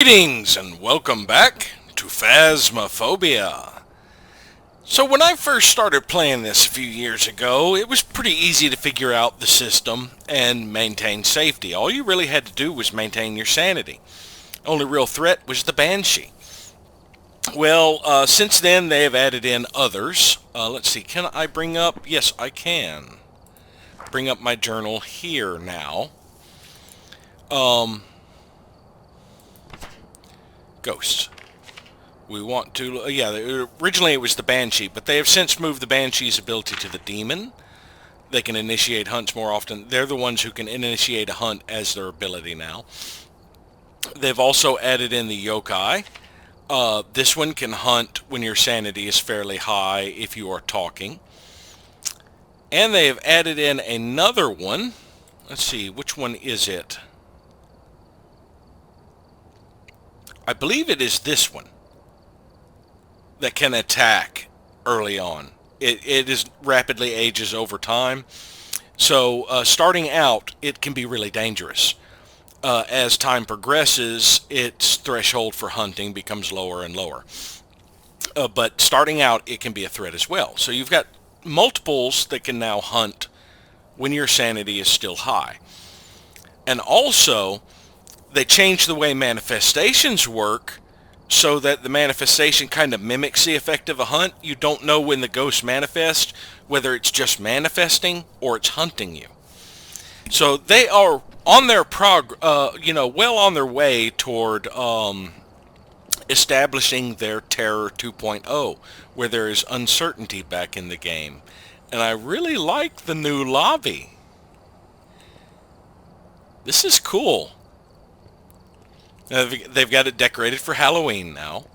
Greetings and welcome back to Phasmophobia. So when I first started playing this a few years ago, it was pretty easy to figure out the system and maintain safety. All you really had to do was maintain your sanity. Only real threat was the Banshee. Well, since then they have added in others. Let's see, can I bring up? Yes, I can. Bring up my journal here now. Ghosts. We want to, originally it was the Banshee, but they have since moved the Banshee's ability to the Demon. They can initiate hunts more often. They're the ones who can initiate a hunt as their ability now. They've also added in the Yokai. This one can hunt when your sanity is fairly high if you are talking. And they have added in another one. Let's see, which one is it? I believe it is this one that can attack early on. It is rapidly ages over time. So starting out, it can be really dangerous. As time progresses, its threshold for hunting becomes lower and lower. But starting out, it can be a threat as well. So you've got multiples that can now hunt when your sanity is still high. And also, they changed the way manifestations work so that the manifestation kind of mimics the effect of a hunt. You don't know when the ghost manifests, whether it's just manifesting or it's hunting you. So they are on their well on their way toward establishing their Terror 2.0, where there is uncertainty back in the game. And I really like the new lobby. This is cool. They've got it decorated for Halloween now.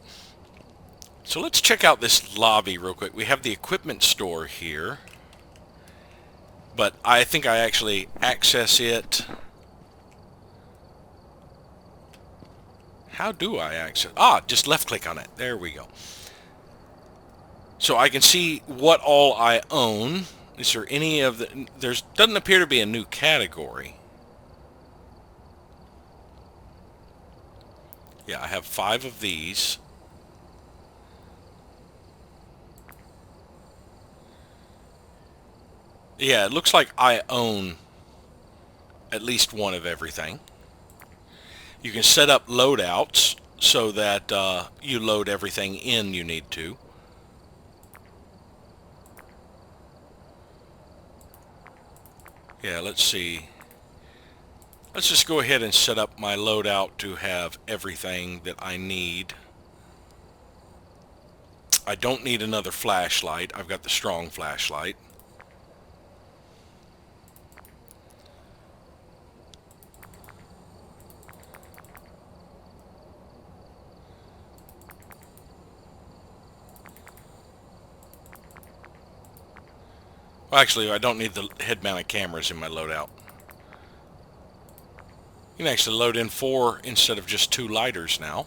So let's check out this lobby real quick. We have the equipment store here. But I think I actually access it. How do I access? Just left click on it. There we go. So I can see what all I own. Is there any of the... doesn't appear to be a new category. Yeah, I have 5 of these. Yeah, it looks like I own at least one of everything. You can set up loadouts so that you load everything in you need to. Yeah, let's see. Let's just go ahead and set up my loadout to have everything that I need. I don't need another flashlight. I've got the strong flashlight. Well, actually, I don't need the head-mounted cameras in my loadout. You can actually load in 4 instead of just 2 lighters now.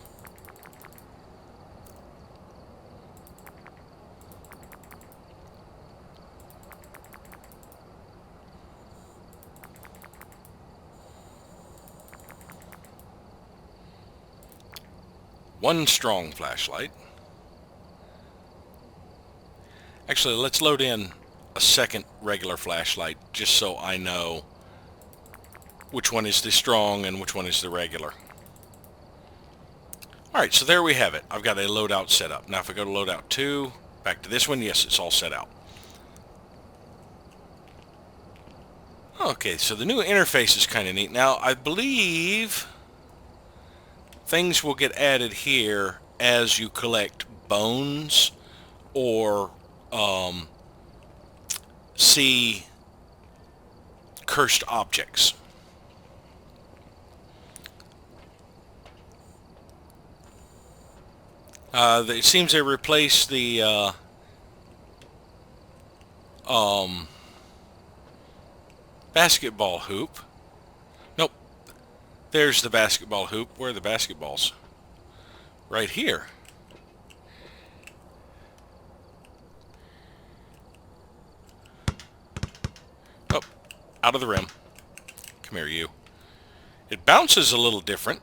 One strong flashlight. Actually, let's load in a second regular flashlight just so I know which one is the strong and which one is the regular. Alright, so there we have it. I've got a loadout set up. Now if I go to loadout 2, back to this one, yes, it's all set out. Okay, so the new interface is kind of neat. Now, I believe things will get added here as you collect bones or see cursed objects. It seems they replaced the basketball hoop. Nope. There's the basketball hoop. Where are the basketballs? Right here. Oh, out of the rim. Come here, you. It bounces a little different.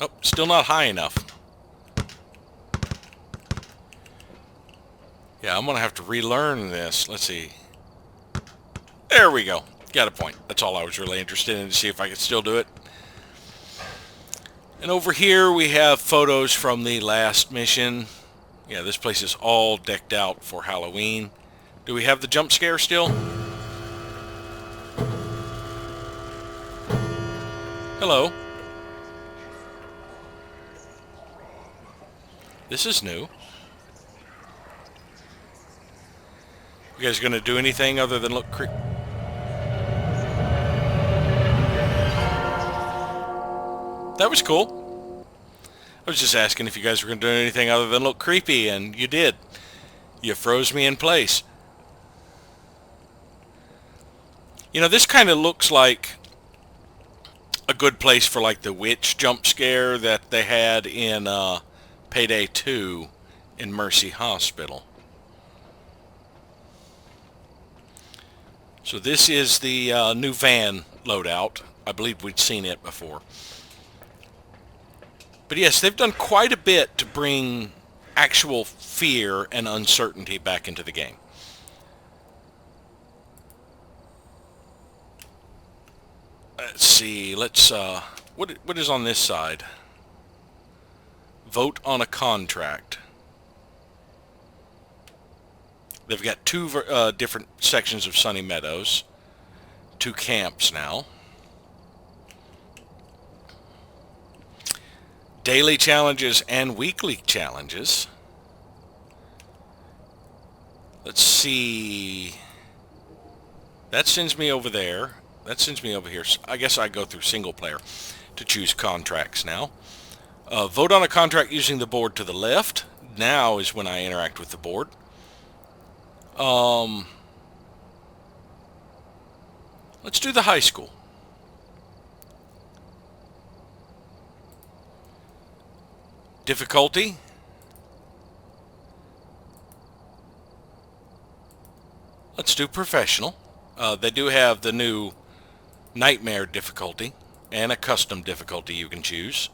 Oh, still not high enough. Yeah, I'm going to have to relearn this. Let's see. There we go. Got a point. That's all I was really interested in, to see if I could still do it. And over here we have photos from the last mission. Yeah, this place is all decked out for Halloween. Do we have the jump scare still? Hello. This is new. You guys gonna do anything other than look creepy? That was cool. I was just asking if you guys were gonna do anything other than look creepy, and you did. You froze me in place. You know, this kind of looks like a good place for like the witch jump scare that they had in Payday 2 in Mercy Hospital. So this is the new van loadout. I believe we'd seen it before. But yes, they've done quite a bit to bring actual fear and uncertainty back into the game. Let's see, what is on this side? Vote on a contract. They've got two different sections of Sunny Meadows, 2 camps now. Daily challenges and weekly challenges. Let's see. That sends me over there. That sends me over here. I guess I go through single player to choose contracts now. Vote on a contract using the board to the left. Now is when I interact with the board. Let's do the high school. Difficulty. Let's do professional. They do have the new nightmare difficulty and a custom difficulty you can choose.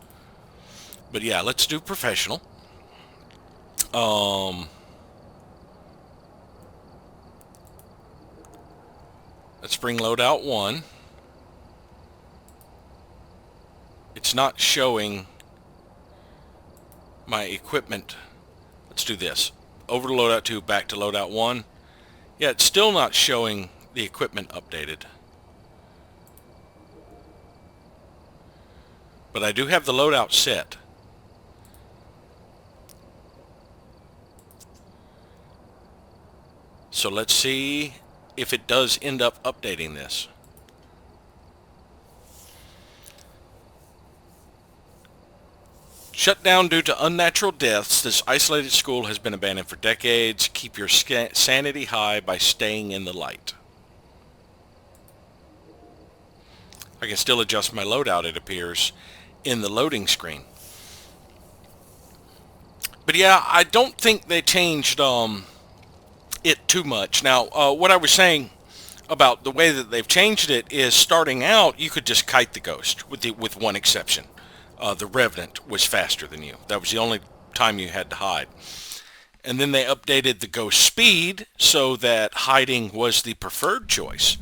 But yeah, let's do professional. Let's bring loadout 1. It's not showing my equipment. Let's do this. Over to loadout 2, back to loadout 1. Yeah, it's still not showing the equipment updated. But I do have the loadout set. So let's see if it does end up updating this. Shut down due to unnatural deaths, this isolated school has been abandoned for decades. Keep your sanity high by staying in the light. I can still adjust my loadout, it appears, in the loading screen. But yeah, I don't think they changed it too much. Now, what I was saying about the way that they've changed it is, starting out, you could just kite the ghost, with one exception. The Revenant was faster than you. That was the only time you had to hide. And then they updated the ghost speed so that hiding was the preferred choice.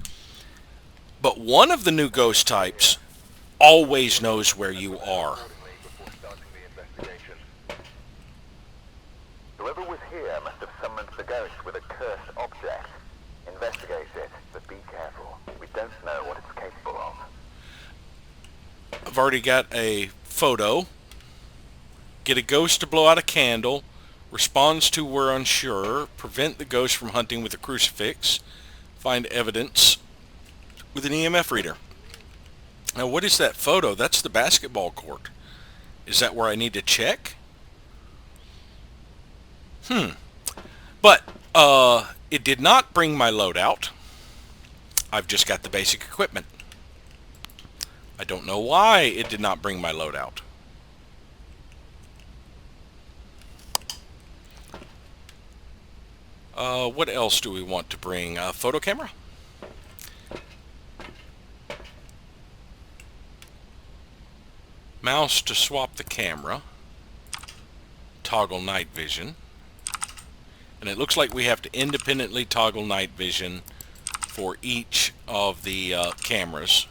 But one of the new ghost types always knows where you are. Whoever was here must have summoned the ghost with a cursed object. Investigate it, but be careful. We don't know what it's capable of. I've already got a photo. Get a ghost to blow out a candle. Responds to we're unsure. Prevent the ghost from hunting with a crucifix. Find evidence with an EMF reader. Now, what is that photo? That's the basketball court. Is that where I need to check? But it did not bring my loadout. I've just got the basic equipment. I don't know why it did not bring my loadout. What else do we want to bring? A photo camera? Mouse to swap the camera. Toggle night vision. And it looks like we have to independently toggle night vision for each of the cameras.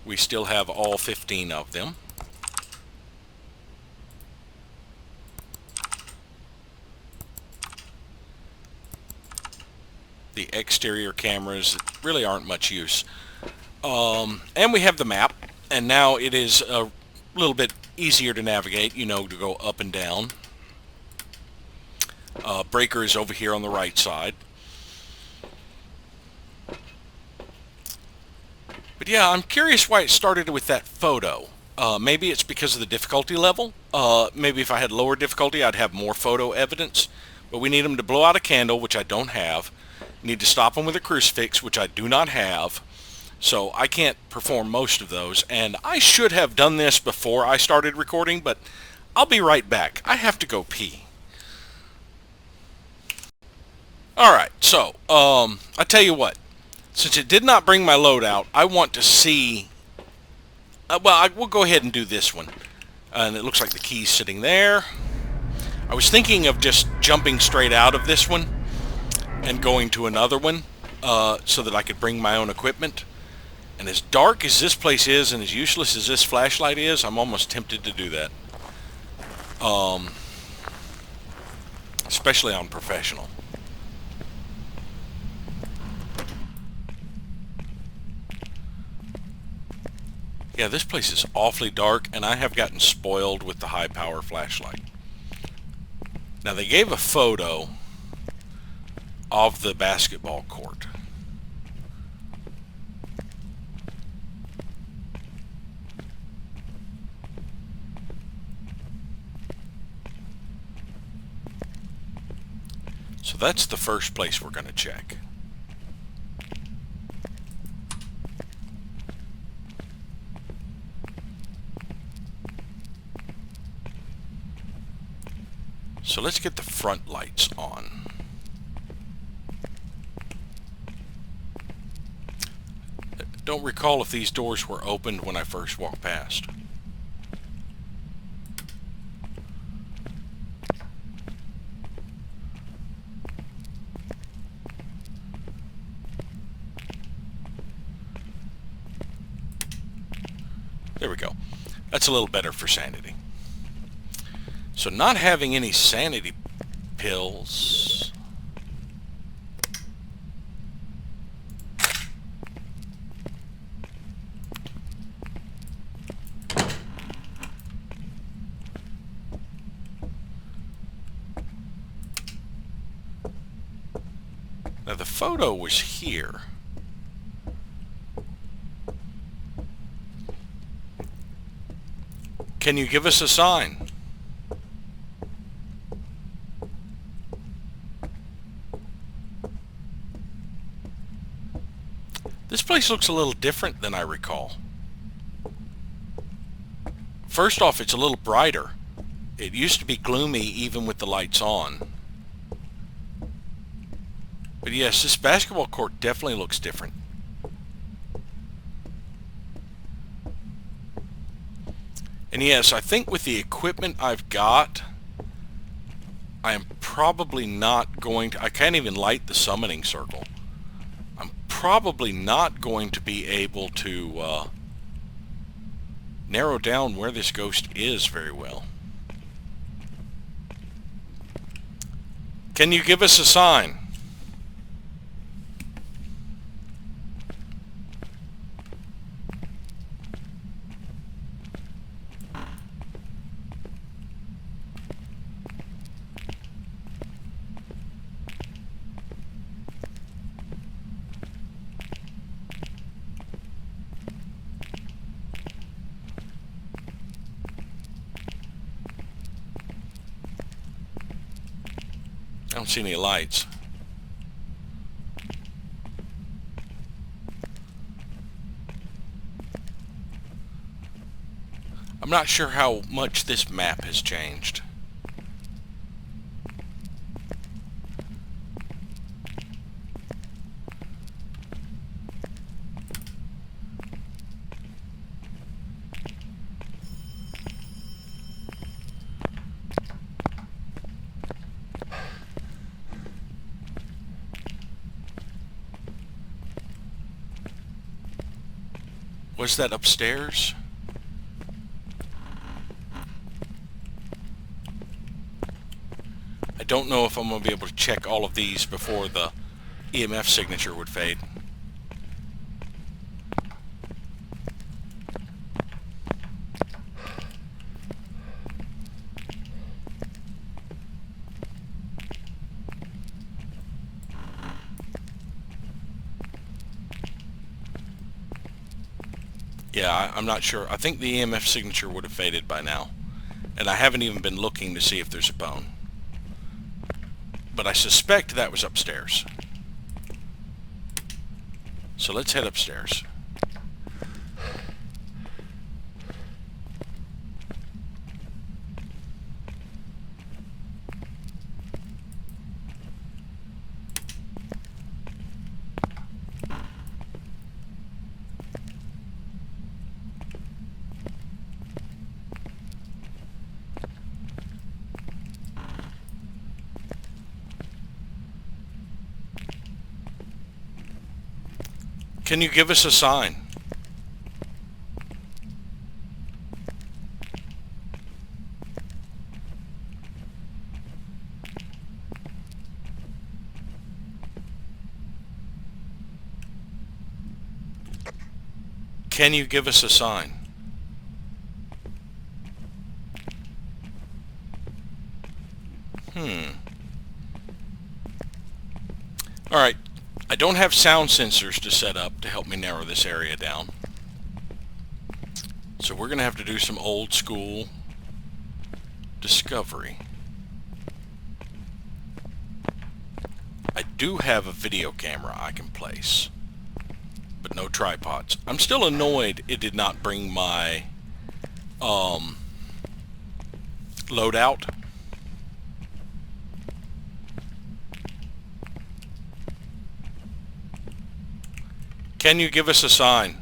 We still have all 15 of them. The exterior cameras really aren't much use. And we have the map, and now it is a little bit easier to navigate, you know, to go up and down. Breaker is over here on the right side. But yeah, I'm curious why it started with that photo. Maybe it's because of the difficulty level. Maybe if I had lower difficulty, I'd have more photo evidence. But we need them to blow out a candle, which I don't have. Need to stop them with a crucifix, which I do not have. So I can't perform most of those. And I should have done this before I started recording, but I'll be right back. I have to go pee. Alright, so, I tell you what. Since it did not bring my loadout, I want to see... we'll go ahead and do this one. And it looks like the key's sitting there. I was thinking of just jumping straight out of this one and going to another one so that I could bring my own equipment. And as dark as this place is and as useless as this flashlight is, I'm almost tempted to do that. Especially on professional. Yeah, this place is awfully dark, and I have gotten spoiled with the high-power flashlight. Now, they gave a photo of the basketball court. So that's the first place we're going to check. So let's get the front lights on. Don't recall if these doors were opened when I first walked past. There we go. That's a little better for sanity. So not having any sanity pills. Now the photo was here. Can you give us a sign? This place looks a little different than I recall. First off, it's a little brighter. It used to be gloomy even with the lights on. But yes, this basketball court definitely looks different. And yes, I think with the equipment I've got, I am probably not going to... I can't even light the summoning circle. I'm probably not going to be able to narrow down where this ghost is very well. Can you give us a sign? I don't see any lights. I'm not sure how much this map has changed. Was that upstairs? I don't know if I'm going to be able to check all of these before the EMF signature would fade. Yeah, I'm not sure. I think the EMF signature would have faded by now. And I haven't even been looking to see if there's a bone. But I suspect that was upstairs. So let's head upstairs. Can you give us a sign? Can you give us a sign? Alright, I don't have sound sensors to set up to help me narrow this area down. So we're going to have to do some old school discovery. I do have a video camera I can place, but no tripods. I'm still annoyed it did not bring my loadout. Can you give us a sign?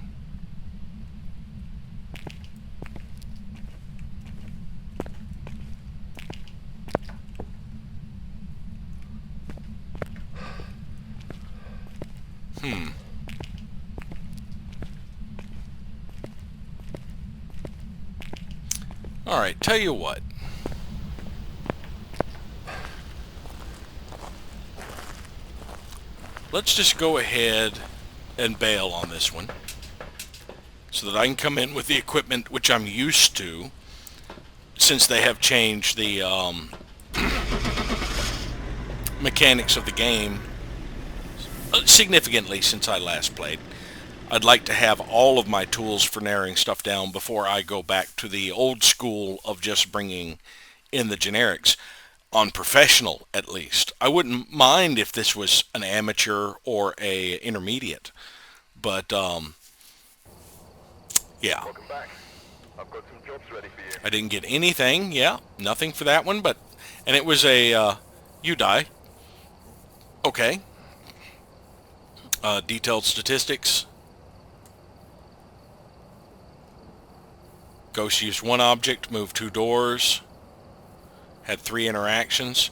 Alright, tell you what. Let's just go ahead and bail on this one so that I can come in with the equipment which I'm used to, since they have changed the mechanics of the game significantly since I last played. I'd like to have all of my tools for narrowing stuff down before I go back to the old school of just bringing in the generics, on professional at least. I wouldn't mind if this was an amateur or a intermediate, but yeah. Welcome back. I've got some jobs ready for you. I didn't get anything, yeah, nothing for that one, but, and it was a, you die. Okay. Detailed statistics. Ghost used one object, moved 2 doors, had 3 interactions.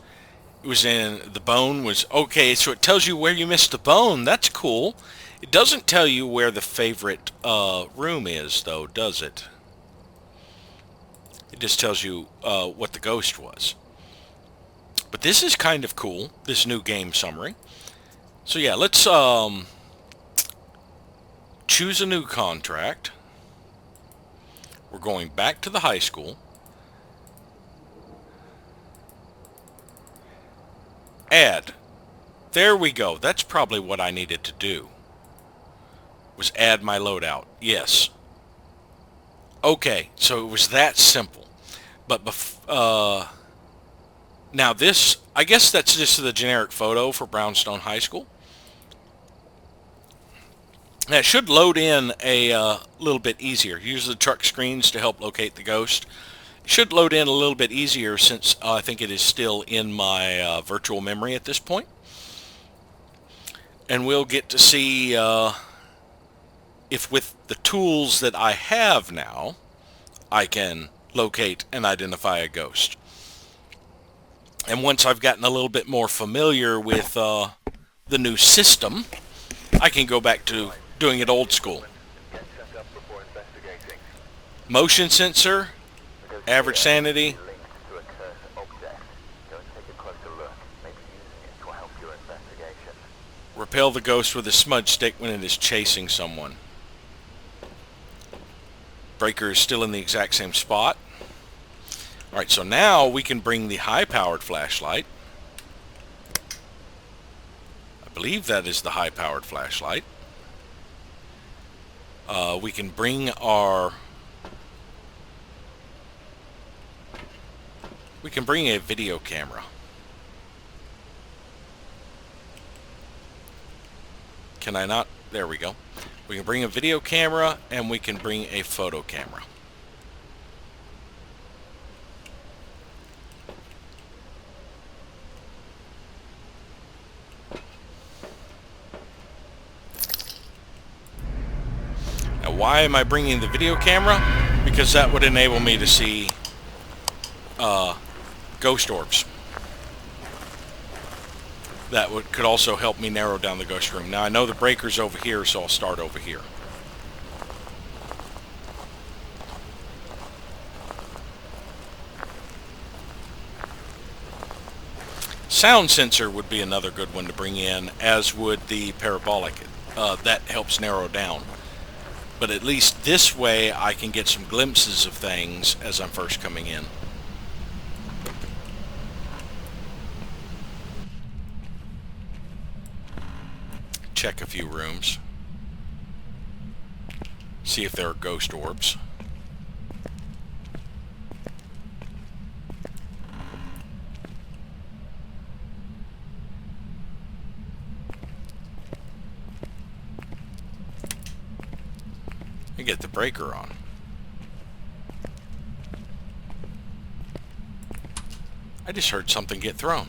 It was in, the bone was, okay, so it tells you where you missed the bone. That's cool. It doesn't tell you where the favorite room is, though, does it? It just tells you what the ghost was. But this is kind of cool, this new game summary. So yeah, let's choose a new contract. We're going back to the high school. Add. There we go. That's probably what I needed to do. Was add my loadout. Yes. Okay, so it was that simple. But now this, I guess that's just the generic photo for Brownstone High School. Now it should load in a little bit easier. Use the truck screens to help locate the ghost. It should load in a little bit easier since I think it is still in my virtual memory at this point. And we'll get to see if with the tools that I have now, I can locate and identify a ghost. And once I've gotten a little bit more familiar with the new system, I can go back to doing it old school. Get set up before Motion sensor, The ghost average here sanity. may be linked to a cursed object. Go and take a closer look. Maybe using it will help your investigation. Repel the ghost with a smudge stick when it is chasing someone. Breaker is still in the exact same spot. Alright, so now we can bring the high-powered flashlight. I believe that is the high-powered flashlight. We can bring our... We can bring a video camera. Can I not? There we go. We can bring a video camera and we can bring a photo camera. Now, why am I bringing the video camera? Because that would enable me to see ghost orbs. That could also help me narrow down the ghost room. Now I know the breaker's over here, so I'll start over here. Sound sensor would be another good one to bring in, as would the parabolic. That helps narrow down. But at least this way I can get some glimpses of things as I'm first coming in. Check a few rooms. See if there are ghost orbs. And get the breaker on. I just heard something get thrown.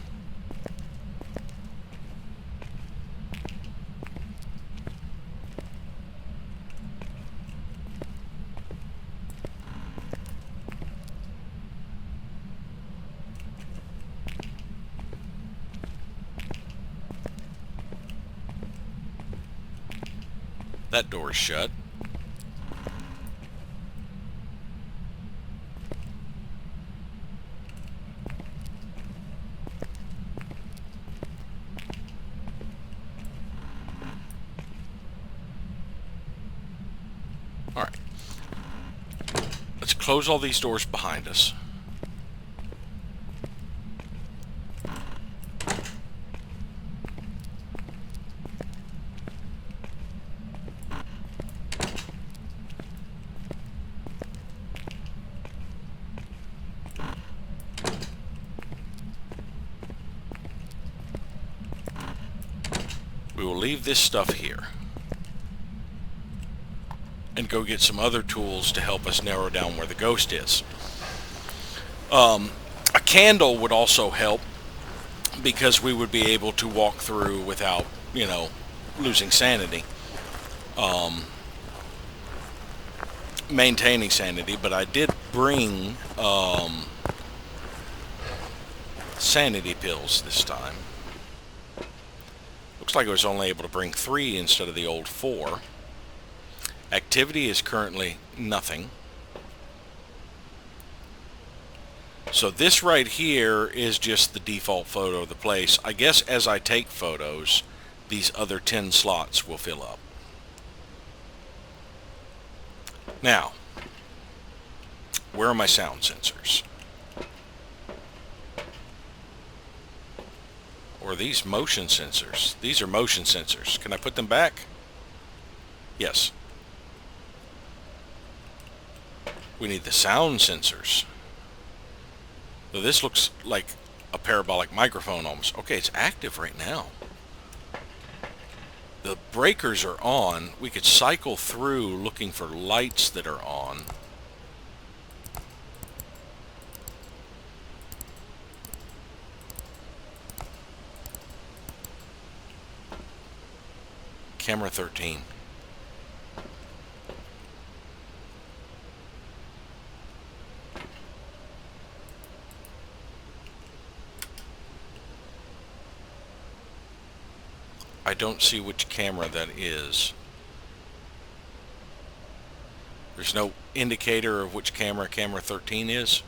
That door's shut. Alright. Let's close all these doors behind us. We will leave this stuff here and go get some other tools to help us narrow down where the ghost is. A candle would also help, because we would be able to walk through without, you know, losing sanity. Maintaining sanity, but I did bring Sanity Pills this time. Looks like I was only able to bring 3 instead of the old 4. Activity is currently nothing. So this right here is just the default photo of the place. I guess as I take photos, these other 10 slots will fill up. Now, where are my sound sensors? Or are these motion sensors? These are motion sensors. Can I put them back? Yes. We need the sound sensors. So this looks like a parabolic microphone almost. Okay, it's active right now. The breakers are on. We could cycle through looking for lights that are on. Camera 13. I don't see which camera that is. There's no indicator of which camera 13 is.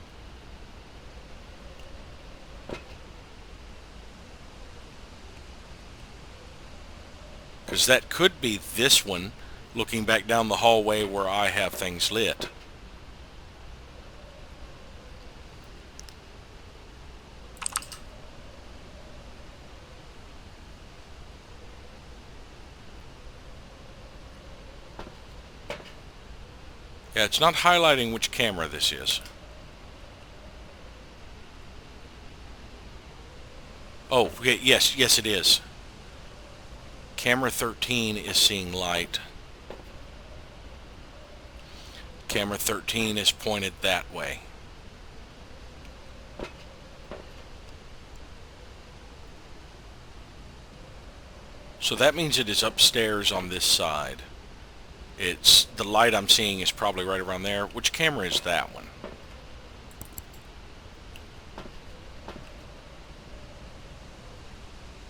Because that could be this one looking back down the hallway where I have things lit. Yeah, it's not highlighting which camera this is. Oh, yes, it is. Camera 13 is seeing light. Camera 13 is pointed that way. So that means it is upstairs on this side. It's the light I'm seeing is probably right around there. Which camera is that one?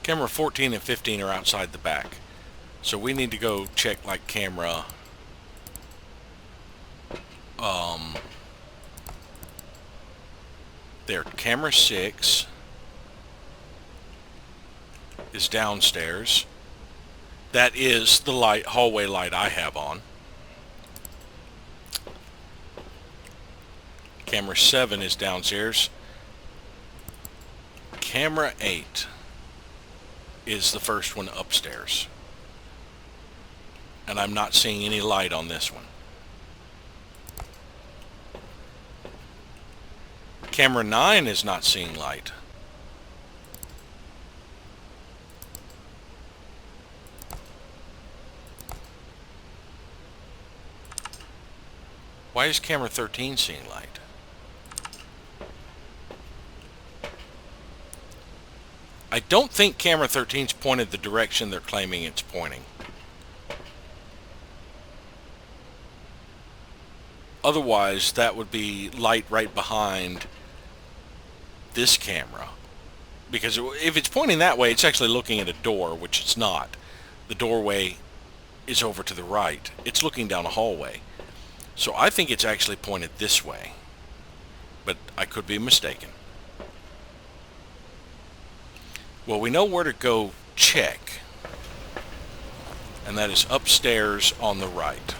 Camera 14 and 15 are outside the back. So we need to go check like camera there. Camera 6 is downstairs. That is the light, hallway light I have on. Camera 7 is downstairs. Camera 8 is the first one upstairs. And I'm not seeing any light on this one. Camera 9 is not seeing light. Why is camera 13 seeing light? I don't think camera 13's pointed the direction they're claiming it's pointing. Otherwise, that would be light right behind this camera. Because if it's pointing that way, it's actually looking at a door, which it's not. The doorway is over to the right. It's looking down a hallway. So I think it's actually pointed this way. But I could be mistaken. Well, we know where to go check. And that is upstairs on the right.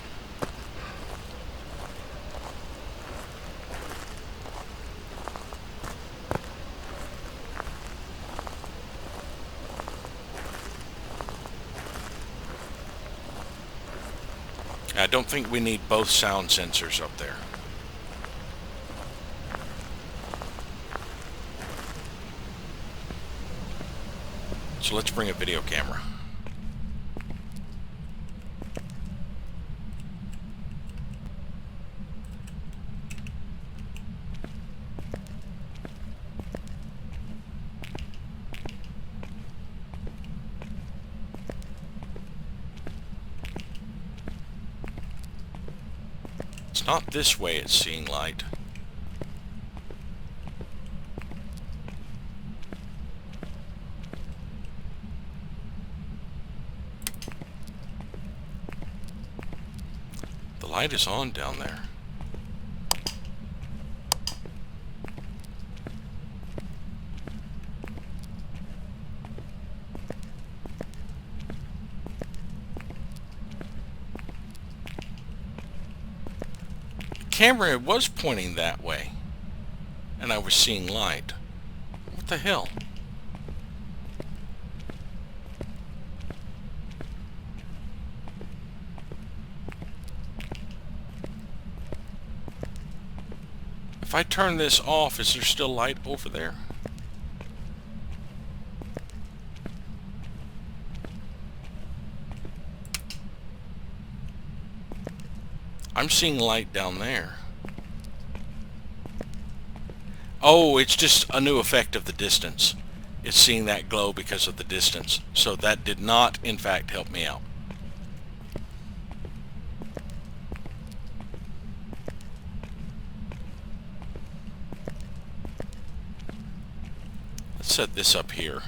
I don't think we need both sound sensors up there. So let's bring a video camera. It's not this way it's seeing light. The light is on down there. Camera was pointing that way and I was seeing light. What the hell? If I turn this off, is there still light over there? I'm seeing light down there. Oh, it's just a new effect of the distance. It's seeing that glow because of the distance. So that did not, in fact, help me out. Let's set this up here.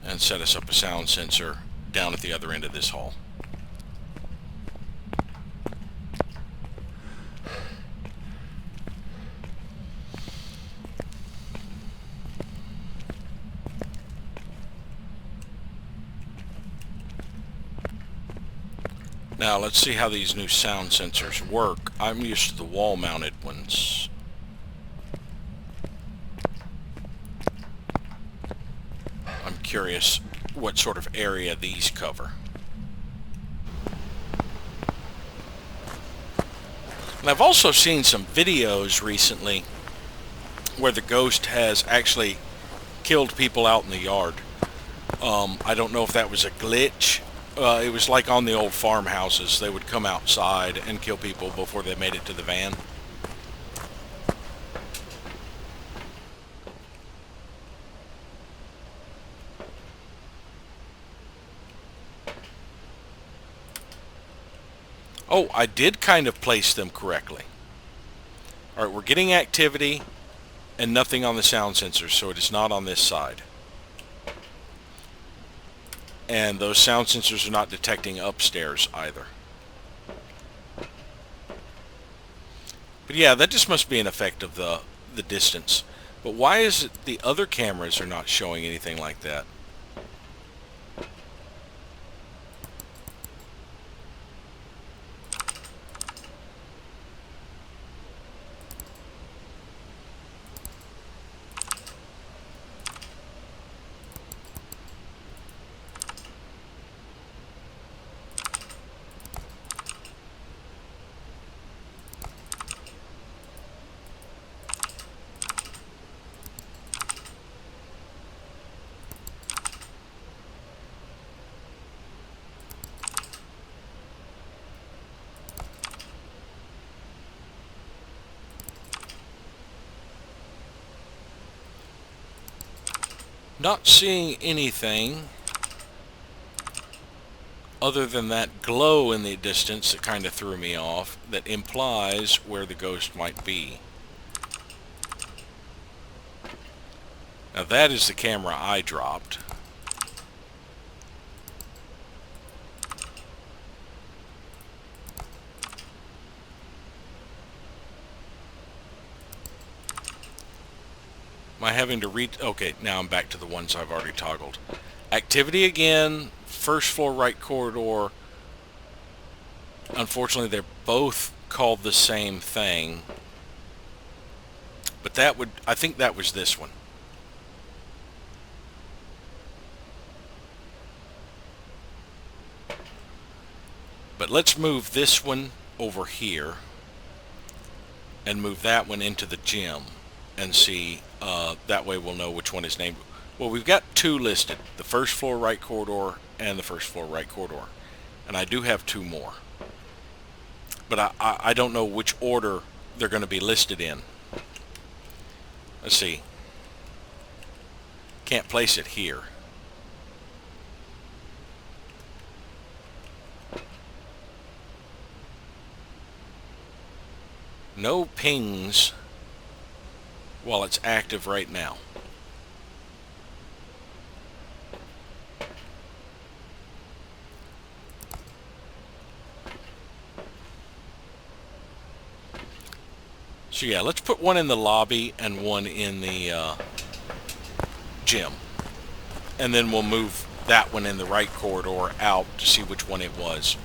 And set us up a sound sensor down at the other end of this hall. Now let's see how these new sound sensors work. I'm used to the wall-mounted ones. I'm curious what sort of area these cover. And I've also seen some videos recently where the ghost has actually killed people out in the yard. I don't know if that was a glitch. It was like on the old farmhouses. They would come outside and kill people before they made it to the van. Oh, I did kind of place them correctly. Alright, we're getting activity and nothing on the sound sensors, so it is not on this side. And those sound sensors are not detecting upstairs either. But yeah, that just must be an effect of the distance. But why is it the other cameras are not showing anything like that? Not seeing anything other than that glow in the distance that kind of threw me off, that implies where the ghost might be. Now that is the camera I dropped. Am I having to read? Okay, now I'm back to the ones I've already toggled. Activity again, first floor right corridor. Unfortunately, they're both called the same thing. But that would, I think that was this one. But let's move this one over here and move that one into the gym and see, that way we'll know which one is named. Well, we've got two listed, the first floor right corridor and the first floor right corridor. And I do have two more. But I don't know which order they're going to be listed in. Let's see. Can't place it here. No pings while it's active right now. So yeah, let's put one in the lobby and one in the gym. And then we'll move that one in the right corridor out to see which one it was.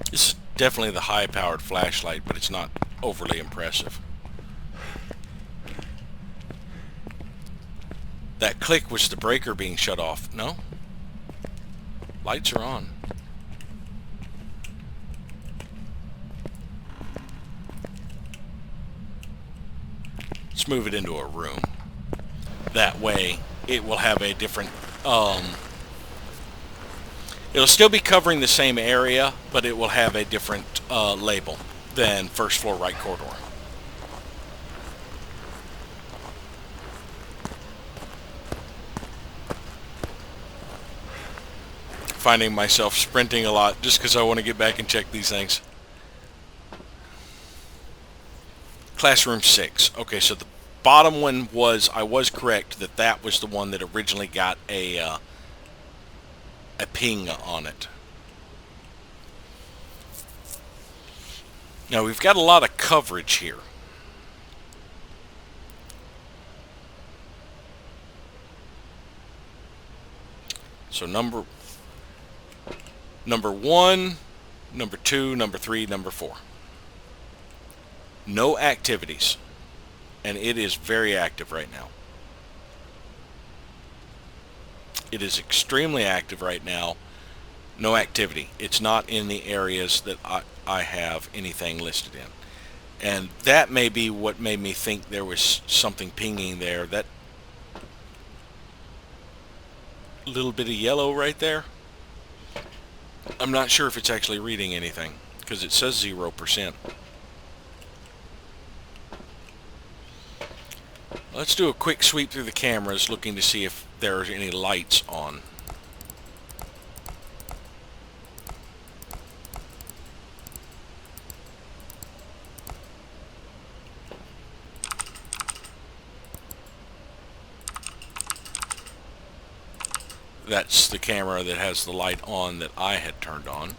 This is definitely the high-powered flashlight, but it's not overly impressive. That click was the breaker being shut off. No? Lights are on. Let's move it into a room. That way, it will have a different... it'll still be covering the same area, but it will have a different label than first floor right corridor. finding myself sprinting a lot just because I want to get back and check these things. Classroom 6. Okay, so the bottom one I was correct that was the one that originally got a ping on it. Now we've got a lot of coverage here. So number 1, number 2, number 3, number 4. No activities. And it is very active right now. It is extremely active right now. No activity. It's not in the areas that I have anything listed in. And that may be what made me think there was something pinging there. That little bit of yellow right there, I'm not sure if it's actually reading anything because it says 0%. Let's do a quick sweep through the cameras looking to see if there's any lights on. That's the camera that has the light on that I had turned on.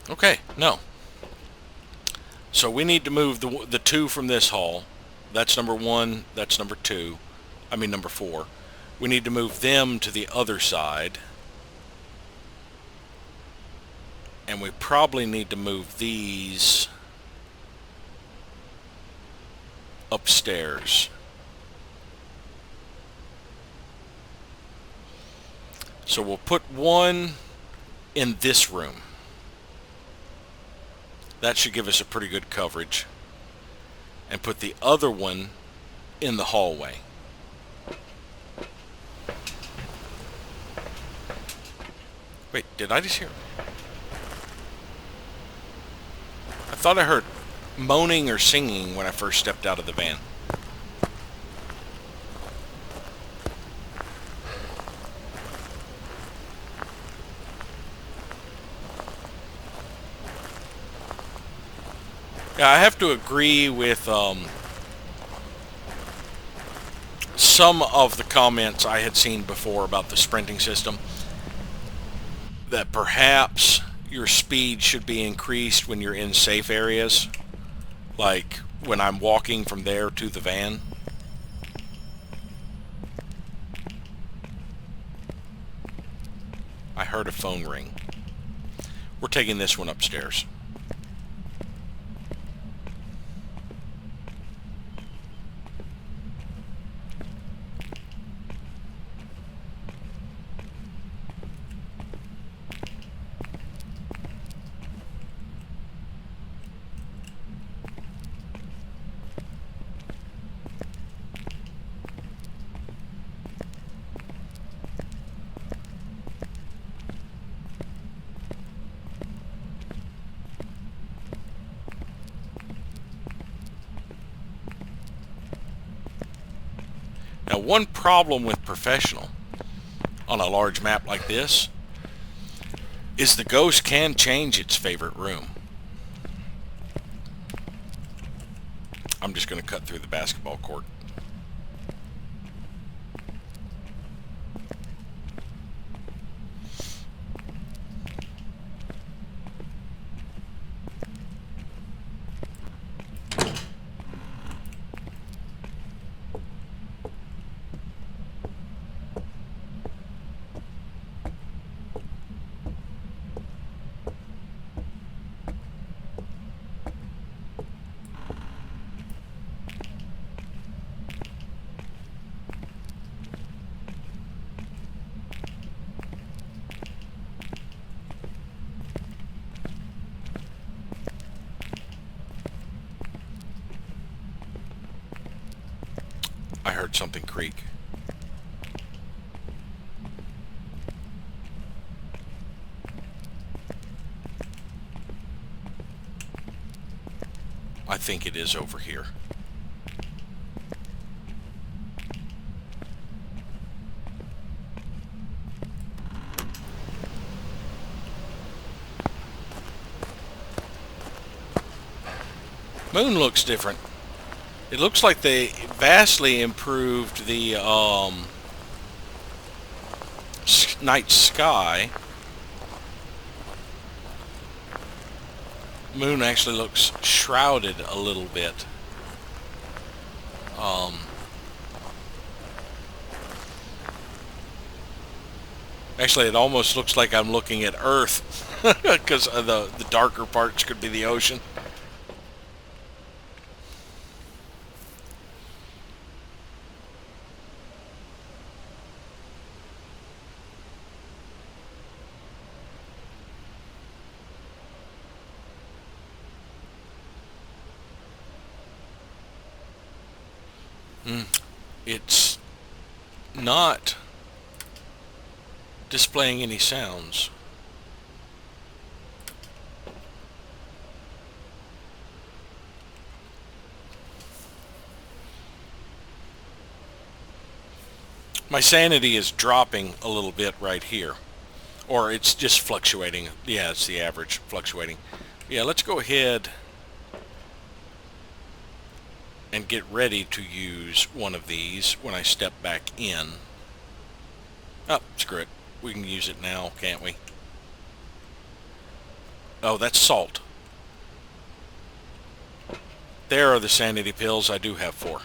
Okay, no. So we need to move the 2 from this hall. That's number 1, that's number 2. I mean number 4. We need to move them to the other side. And we probably need to move these upstairs. So we'll put one in this room. That should give us a pretty good coverage. And put the other one in the hallway. Wait, did I just hear? I thought I heard moaning or singing when I first stepped out of the van. Yeah, I have to agree with some of the comments I had seen before about the sprinting system, that perhaps your speed should be increased when you're in safe areas, like when I'm walking from there to the van. I heard a phone ring. We're taking this one upstairs. Now, one problem with professional on a large map like this is the ghost can change its favorite room. I'm just going to cut through the basketball court. I heard something creak. I think it is over here. Moon looks different. It looks like they vastly improved the night sky. Moon actually looks shrouded a little bit. Actually, it almost looks like I'm looking at Earth because the darker parts could be the ocean. It's not displaying any sounds. My sanity is dropping a little bit right here. Or it's just fluctuating. Yeah, it's the average fluctuating. Yeah, let's go ahead and get ready to use one of these when I step back in. Oh, screw it. We can use it now, can't we? Oh, that's salt. There are the sanity pills. I do have 4.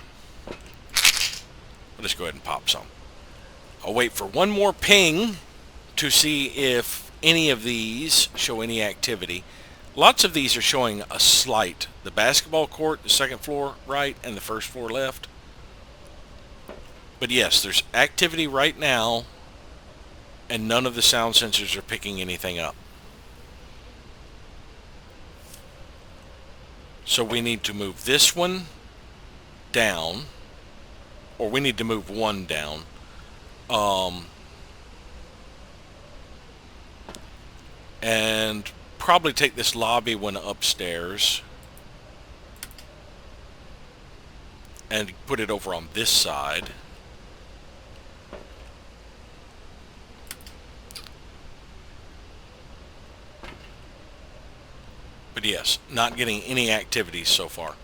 I'll just go ahead and pop some. I'll wait for one more ping to see if any of these show any activity. Lots of these are showing a slight. The basketball court, the second floor right, and the first floor left. But yes, there's activity right now, and none of the sound sensors are picking anything up. So we need to move this one down, or we need to move one down. And probably take this lobby one upstairs and put it over on this side. But yes, not getting any activity so far.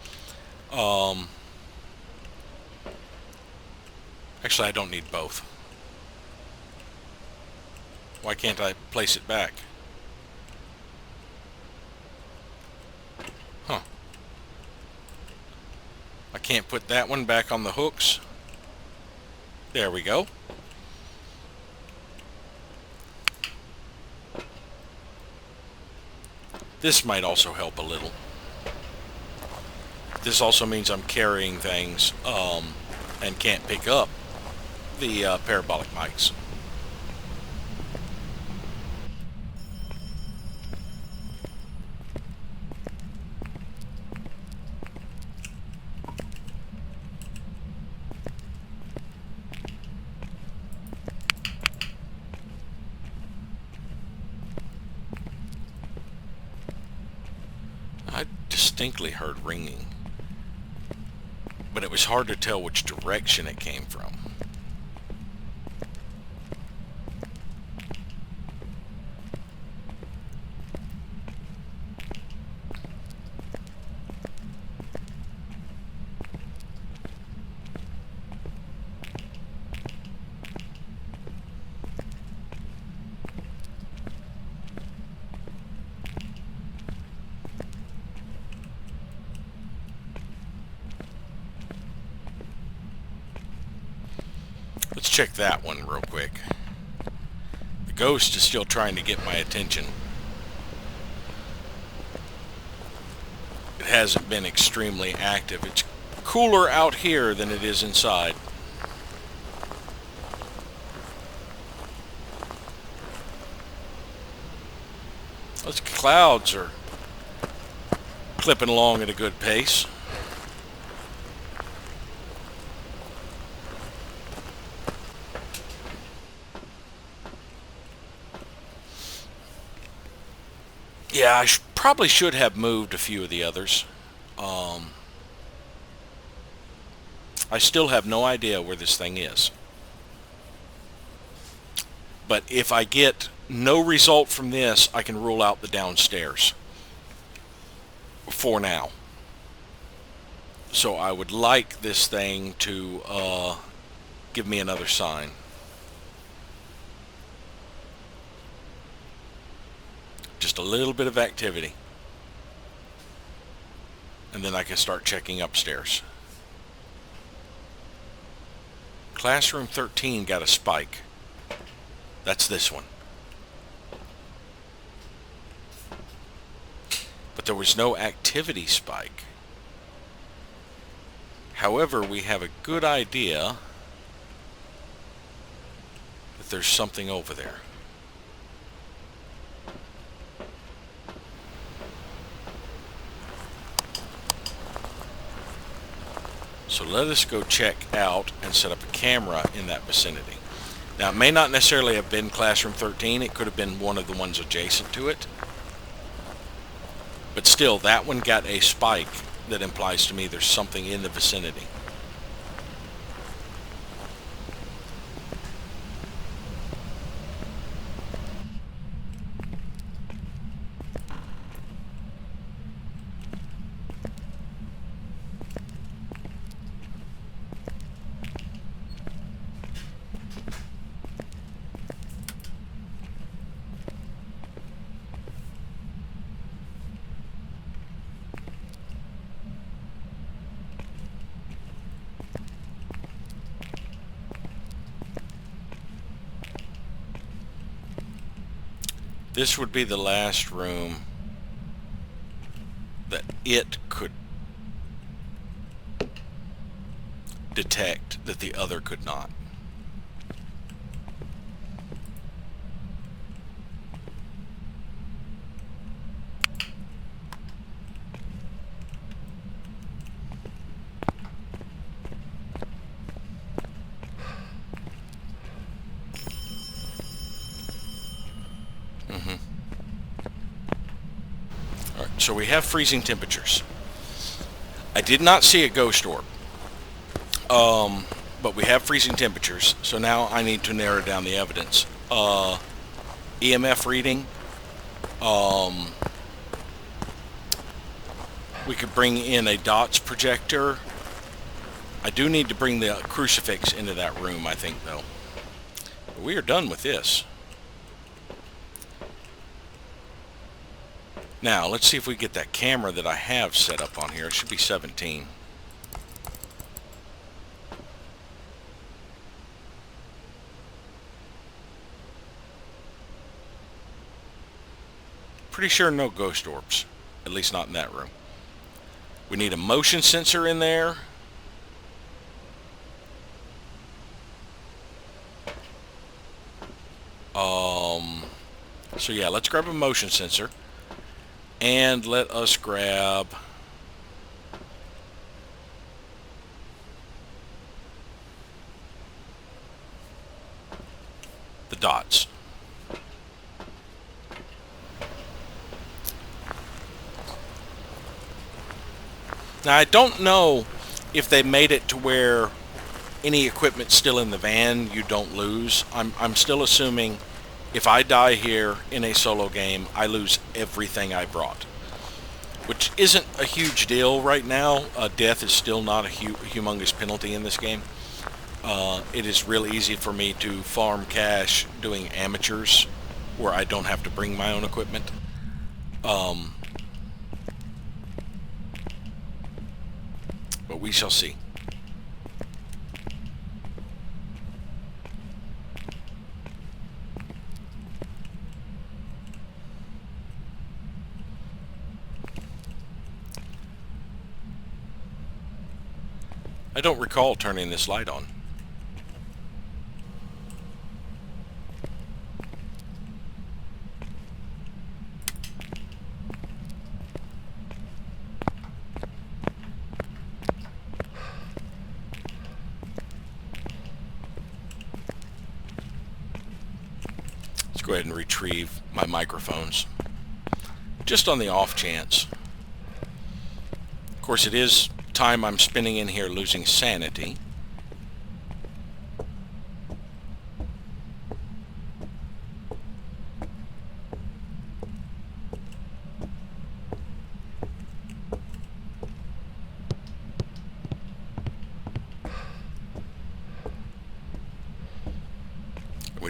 Actually, I don't need both. Why can't I place it back? Huh. I can't put that one back on the hooks. There we go. This might also help a little. This also means I'm carrying things and can't pick up the parabolic mics. I distinctly heard ringing, but it was hard to tell which direction it came from. Let's check that one real quick. The ghost is still trying to get my attention. It hasn't been extremely active. It's cooler out here than it is inside. Those clouds are clipping along at a good pace. Yeah, I probably should have moved a few of the others. I still have no idea where this thing is. But if I get no result from this, I can rule out the downstairs. For now. So I would like this thing to give me another sign. Just a little bit of activity. And then I can start checking upstairs. Classroom 13 got a spike. That's this one. But there was no activity spike. However, we have a good idea that there's something over there. So let us go check out and set up a camera in that vicinity. Now, it may not necessarily have been Classroom 13. It could have been one of the ones adjacent to it. But still, that one got a spike that implies to me there's something in the vicinity. This would be the last room that it could detect that the other could not. So we have freezing temperatures. I did not see a ghost orb. But we have freezing temperatures. So now I need to narrow down the evidence. EMF reading. We could bring in a dots projector. I do need to bring the crucifix into that room, I think, though. But we are done with this. Now, let's see if we get that camera that I have set up on here. It should be 17. Pretty sure no ghost orbs. At least not in that room. We need a motion sensor in there. So yeah, let's grab a motion sensor. And let us grab the dots. Now, I don't know if they made it to where any equipment still in the van you don't lose. I'm still assuming if I die here in a solo game, I lose everything I brought, which isn't a huge deal right now. Death is still not a humongous penalty in this game. It is really easy for me to farm cash doing amateurs where I don't have to bring my own equipment. But we shall see. I don't recall turning this light on. Let's go ahead and retrieve my microphones, just on the off chance. Of course, it is time I'm spending in here losing sanity.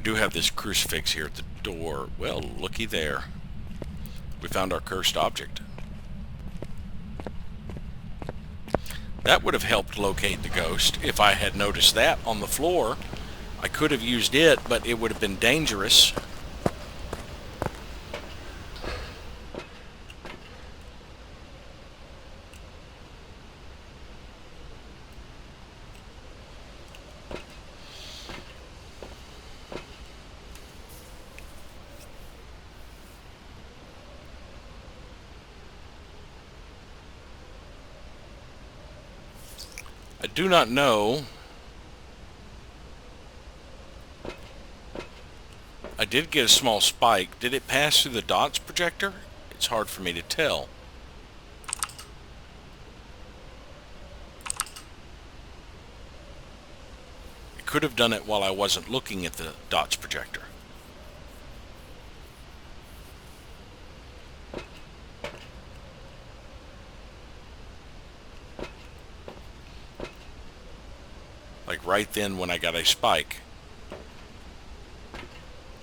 We do have this crucifix here at the door. Well, looky there. We found our cursed object. That would have helped locate the ghost if I had noticed that on the floor. I could have used it, but it would have been dangerous. I do not know. I did get a small spike. Did it pass through the dots projector? It's hard for me to tell. It could have done it while I wasn't looking at the dots projector. Like right then when I got a spike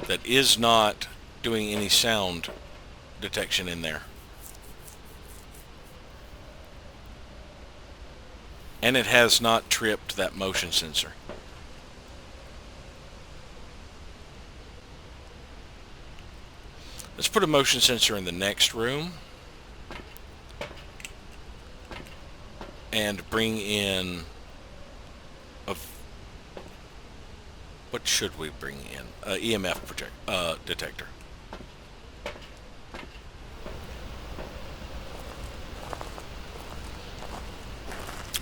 that is not doing any sound detection in there. And it has not tripped that motion sensor. Let's put a motion sensor in the next room and bring in what should we bring in? EMF detector.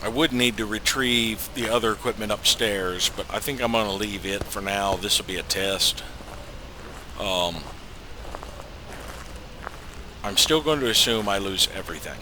I would need to retrieve the other equipment upstairs, but I think I'm going to leave it for now. This will be a test. I'm still going to assume I lose everything.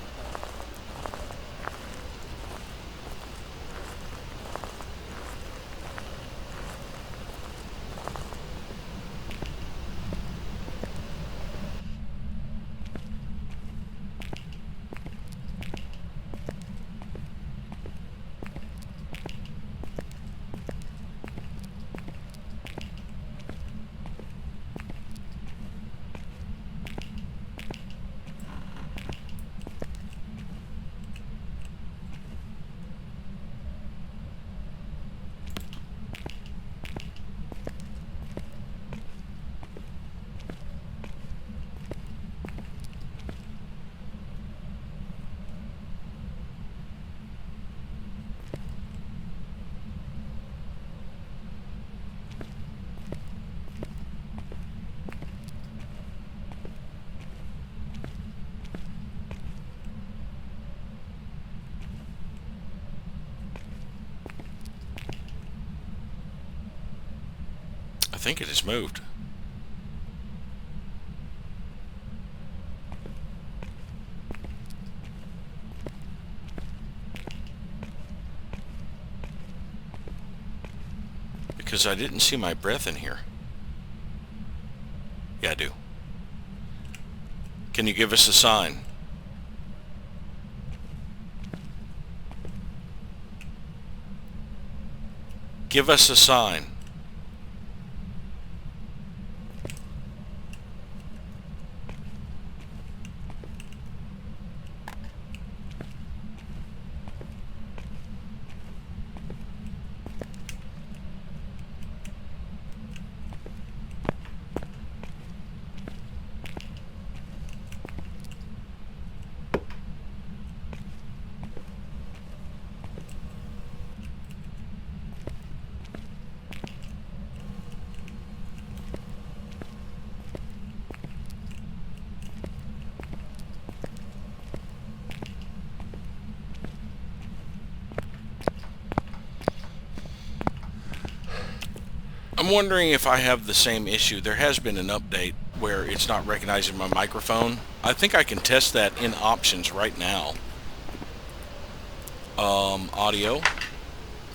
I think it has moved. Because I didn't see my breath in here. Yeah, I do. Can you give us a sign? Give us a sign. I'm wondering if I have the same issue. There has been an update where it's not recognizing my microphone. I think I can test that in options right now. Audio.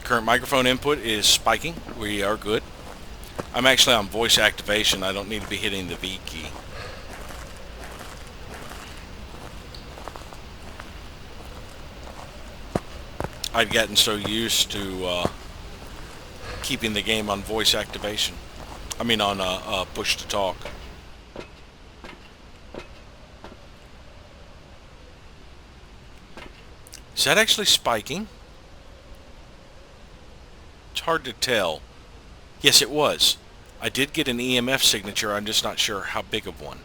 Current microphone input is spiking. We are good. I'm actually on voice activation. I don't need to be hitting the V key. I'd gotten so used to keeping the game on voice activation. I mean on push to talk. Is that actually spiking? It's hard to tell. Yes, it was. I did get an EMF signature. I'm just not sure how big of one.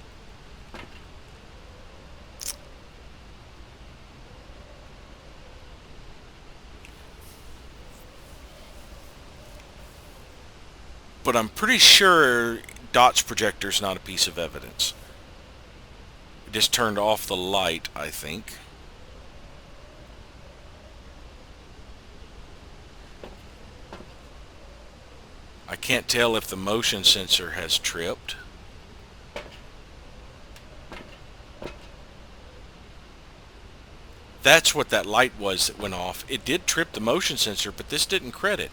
But I'm pretty sure Dot's projector is not a piece of evidence. It just turned off the light, I think. I can't tell if the motion sensor has tripped. That's what that light was that went off. It did trip the motion sensor, but this didn't credit.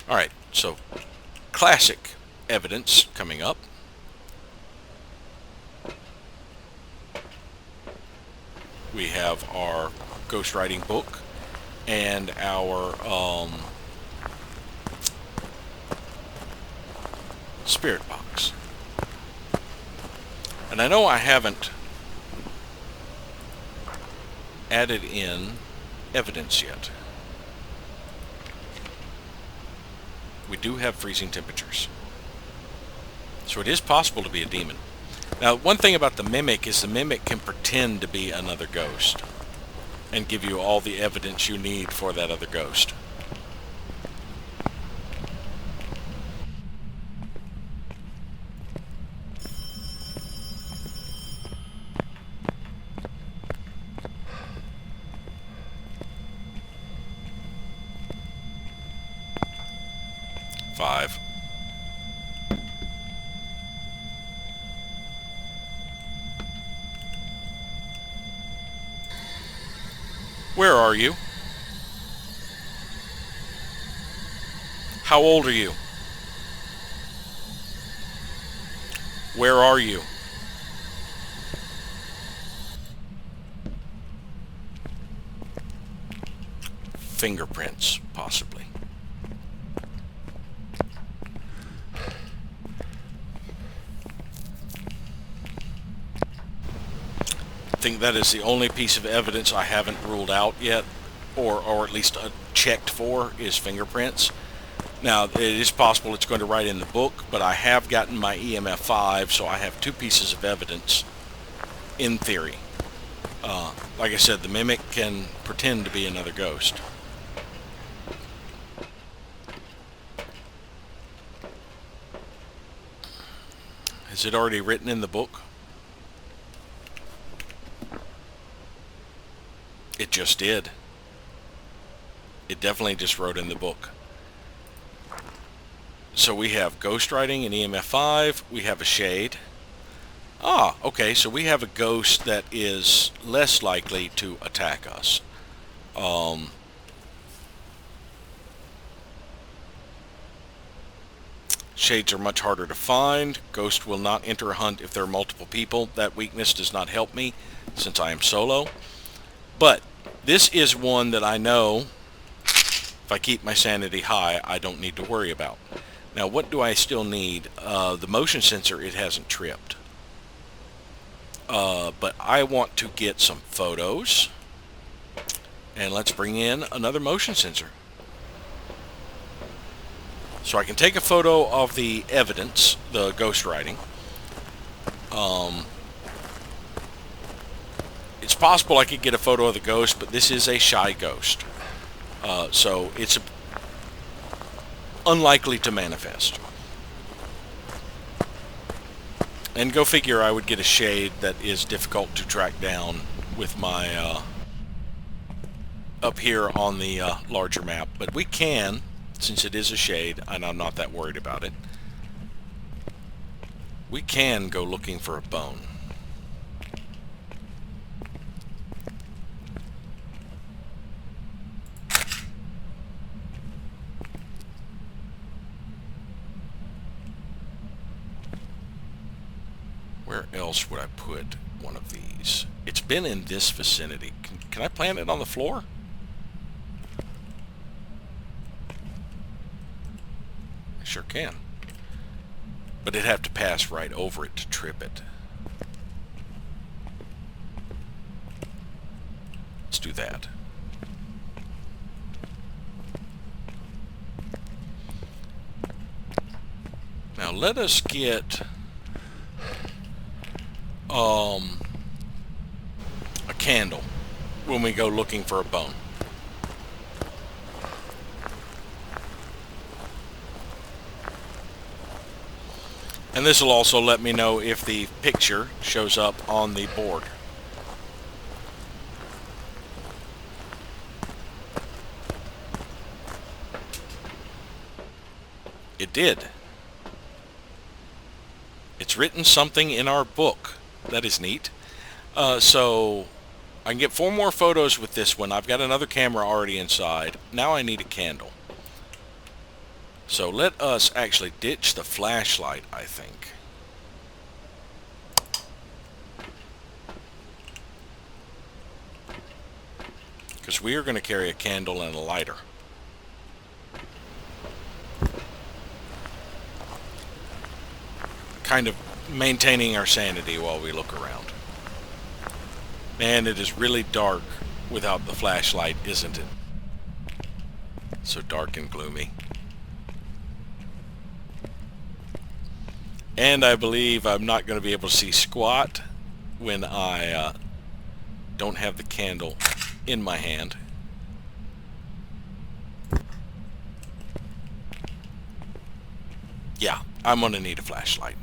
Alright, so classic evidence coming up. We have our ghostwriting book and our spirit box. And I know I haven't added in evidence yet. We do have freezing temperatures. So it is possible to be a demon. Now, one thing about the mimic is the mimic can pretend to be another ghost and give you all the evidence you need for that other ghost. Five. Where are you? How old are you? Where are you? Fingerprints, possibly. I think that is the only piece of evidence I haven't ruled out yet, or at least checked for, is fingerprints. Now, it is possible it's going to write in the book, but I have gotten my EMF 5, so I have two pieces of evidence in theory. Like I said, the mimic can pretend to be another ghost. Is it already written in the book? It just did. It definitely just wrote in the book. So we have ghostwriting and EMF 5. We have a shade. Ah, okay, so we have a ghost that is less likely to attack us. Shades are much harder to find. Ghost will not enter a hunt if there are multiple people. That weakness does not help me since I am solo. But this is one that I know if I keep my sanity high, I don't need to worry about. Now, what do I still need? The motion sensor, it hasn't tripped. But I want to get some photos. And let's bring in another motion sensor. So I can take a photo of the evidence, the ghostwriting. It's possible I could get a photo of the ghost, but this is a shy ghost. So it's unlikely to manifest. And go figure, I would get a shade that is difficult to track down with my up here on the larger map. But we can, since it is a shade, and I'm not that worried about it, we can go looking for a bone. Where else would I put one of these. It's been in this vicinity. Can I plant it on the floor? I sure can. But it'd have to pass right over it to trip it. Let's do that. Now let us get a candle when we go looking for a bone. And this will also let me know if the picture shows up on the board. It did. It's written something in our book. That is neat. So I can get 4 more photos with this one. I've got another camera already inside. Now I need a candle. So let us actually ditch the flashlight, I think. Because we are going to carry a candle and a lighter. Kind of maintaining our sanity while we look around. Man, it is really dark without the flashlight, isn't it? So dark and gloomy. And I believe I'm not going to be able to see squat when I don't have the candle in my hand. Yeah, I'm going to need a flashlight.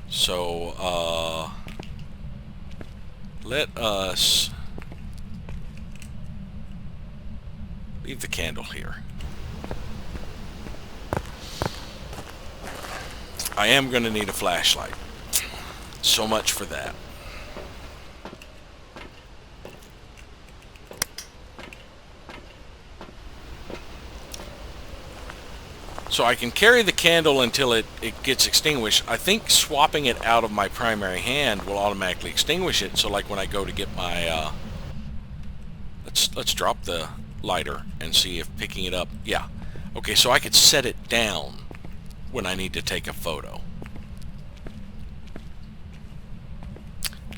So, let us leave the candle here. I am going to need a flashlight. So much for that. So I can carry the candle until it gets extinguished. I think swapping it out of my primary hand will automatically extinguish it. So like when I go to get my... let's drop the lighter and see if picking it up... Yeah. Okay, so I could set it down when I need to take a photo.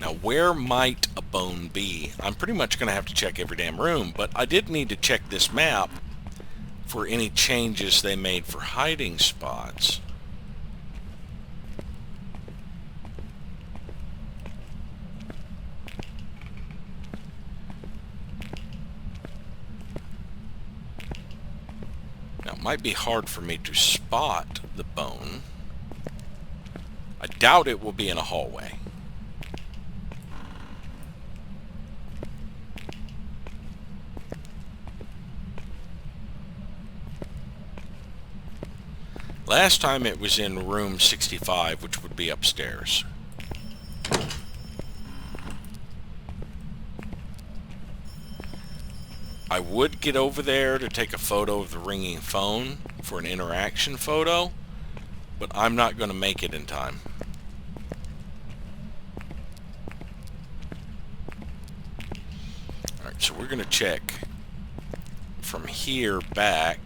Now, where might a bone be? I'm pretty much going to have to check every damn room, but I did need to check this map for any changes they made for hiding spots. Now, it might be hard for me to spot the bone. I doubt it will be in a hallway. Last time it was in room 65, which would be upstairs. I would get over there to take a photo of the ringing phone for an interaction photo, but I'm not going to make it in time. Alright, so we're going to check from here back.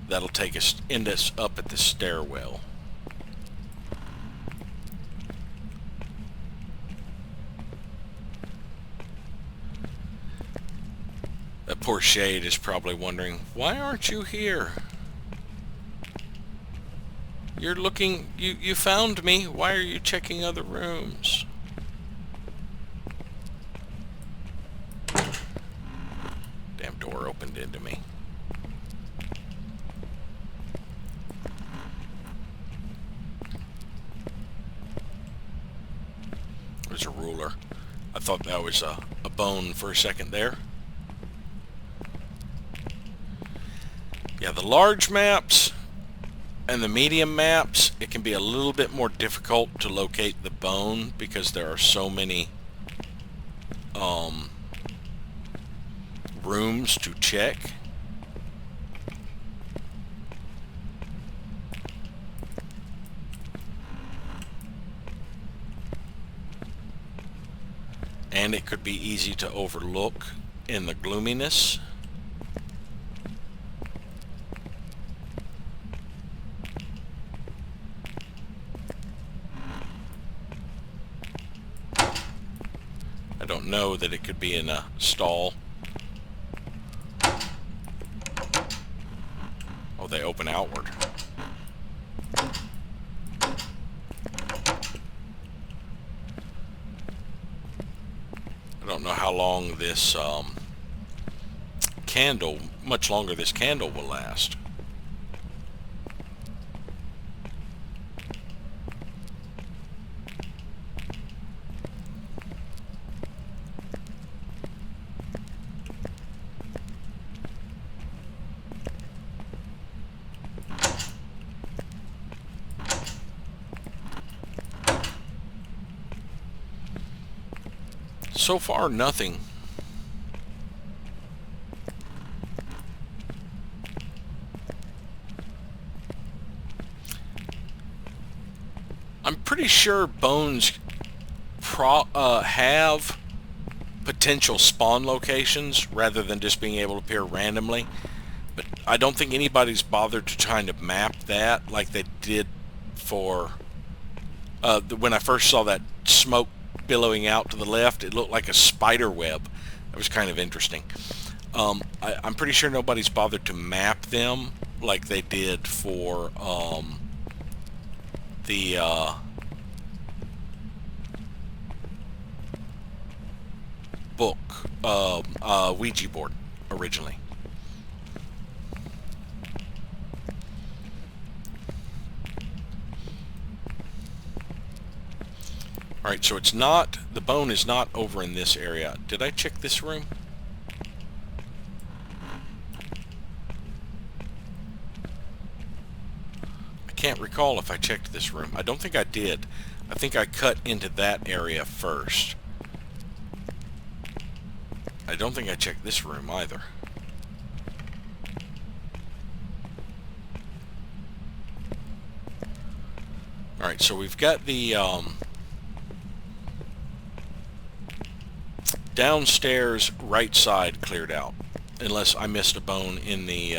That'll take us up at the stairwell. That poor Shade is probably wondering, why aren't you here? You're looking, you found me. Why are you checking other rooms? Damn door opened into me. There's a ruler. I thought that was a bone for a second there. Yeah, the large maps and the medium maps, it can be a little bit more difficult to locate the bone because there are so many rooms to check. and it could be easy to overlook in the gloominess. I don't know that it could be in a stall. Oh, they open outward. I don't know how long this much longer this candle will last. So far, nothing. I'm pretty sure bones have potential spawn locations rather than just being able to appear randomly. But I don't think anybody's bothered to try to map that like they did for when I first saw that smoke billowing out to the left. It looked like a spider web. That was kind of interesting. I'm pretty sure nobody's bothered to map them like they did for the book Ouija board originally. Alright, so it's not, the bone is not over in this area. Did I check this room? I can't recall if I checked this room. I don't think I did. I think I cut into that area first. I don't think I checked this room either. Alright, so we've got the downstairs right side cleared out, unless I missed a bone in the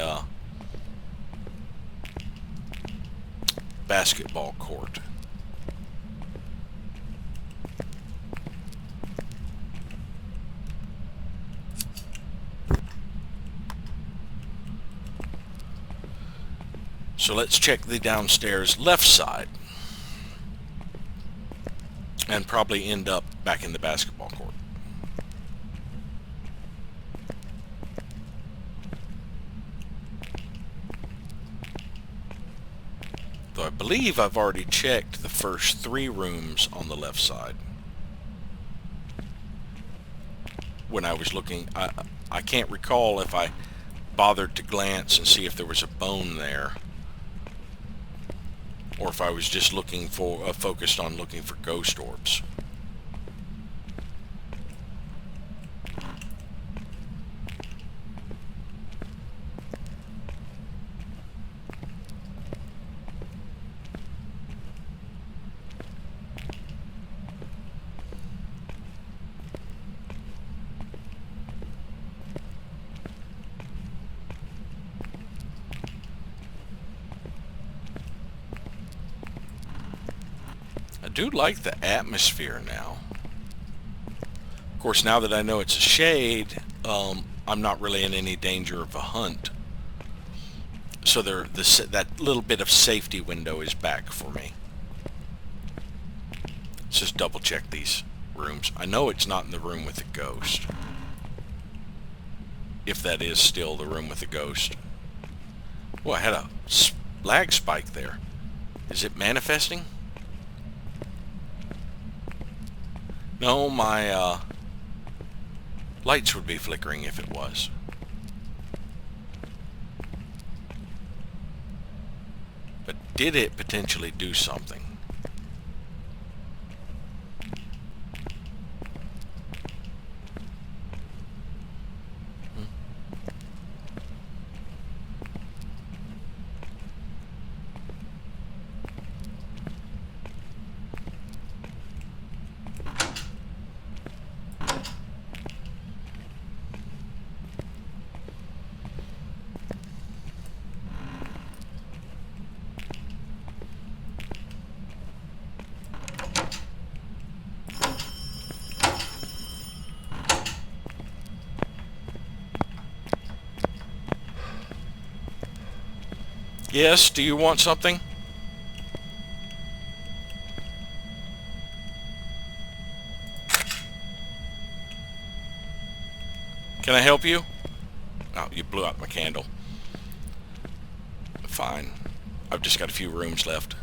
basketball court. So let's check the downstairs left side and probably end up back in the basketball court. Though I believe I've already checked the first 3 rooms on the left side. When I was looking, I can't recall if I bothered to glance and see if there was a bone there, or if I was just looking for, focused on looking for ghost orbs. I do like the atmosphere now. Of course, now that I know it's a shade, I'm not really in any danger of a hunt. So that little bit of safety window is back for me. Let's just double check these rooms. I know it's not in the room with the ghost. If that is still the room with the ghost. Oh, I had a lag spike there. Is it manifesting? No, my lights would be flickering if it was. But did it potentially do something? Yes, do you want something? Can I help you? Oh, you blew out my candle. Fine. I've just got a few rooms left.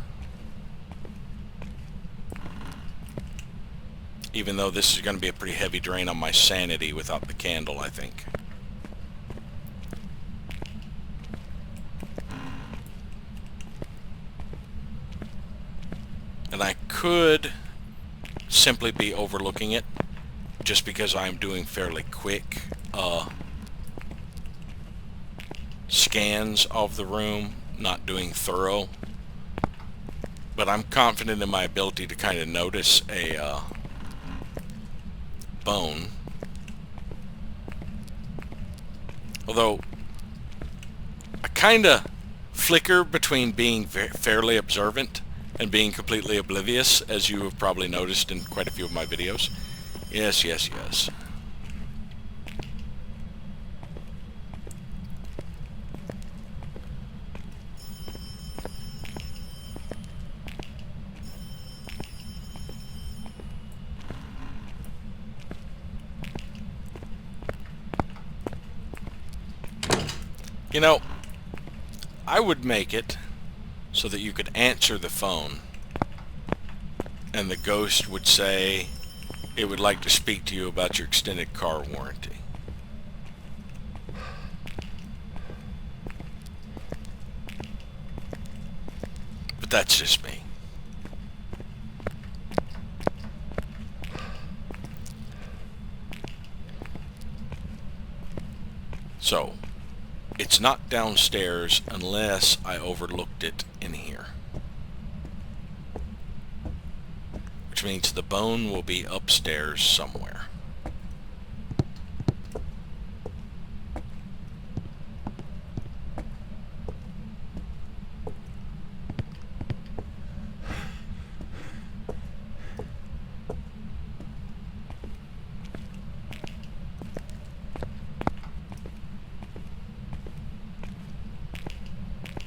Even though this is going to be a pretty heavy drain on my sanity without the candle, I think. And I could simply be overlooking it just because I'm doing fairly quick scans of the room, not doing thorough. But I'm confident in my ability to kind of notice a bone. Although I kind of flicker between being fairly observant and being completely oblivious, as you have probably noticed in quite a few of my videos. Yes, yes, yes. You know, I would make it so that you could answer the phone and the ghost would say it would like to speak to you about your extended car warranty. But that's just me. So, it's not downstairs unless I overlooked it in here. Which means the bone will be upstairs somewhere.